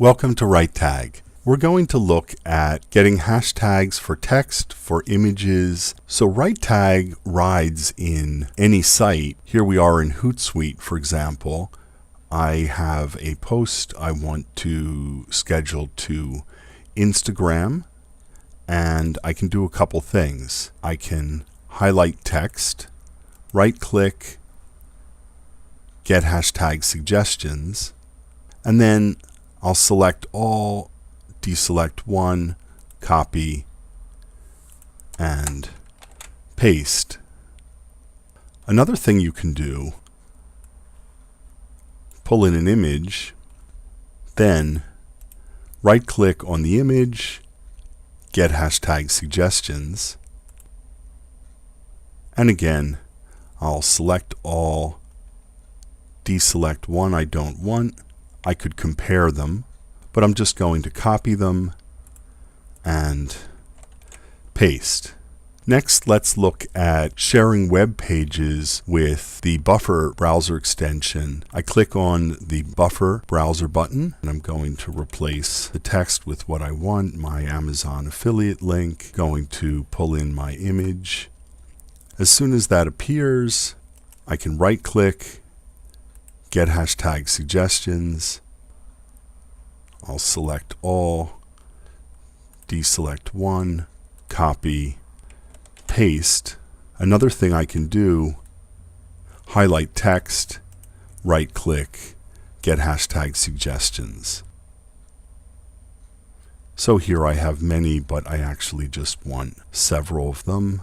Welcome to RiteTag. We're going to look at getting hashtags for text, for images. So RiteTag rides in any site. Here we are in Hootsuite, for example. I have a post I want to schedule to Instagram, and I can do a couple things. I can highlight text, right-click, get hashtag suggestions, and then I'll select all, deselect one, copy, and paste. Another thing you can do, pull in an image, then right-click on the image, get hashtag suggestions, and again, I'll select all, deselect one I don't want. I could compare them, but I'm just going to copy them and paste. Next, let's look at sharing web pages with the Buffer browser extension. I click on the Buffer browser button, and I'm going to replace the text with what I want, my Amazon affiliate link, going to pull in my image. As soon as that appears, I can right-click, get hashtag suggestions. I'll select all, deselect one, copy, paste. Another thing I can do, highlight text, right-click, get hashtag suggestions. So here I have many, but I actually just want several of them.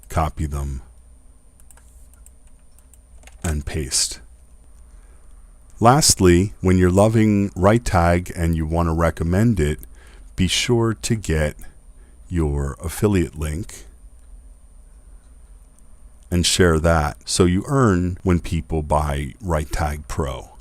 Copy them and paste. Lastly, when you're loving RiteTag and you want to recommend it, be sure to get your affiliate link and share that so you earn when people buy RiteTag Pro.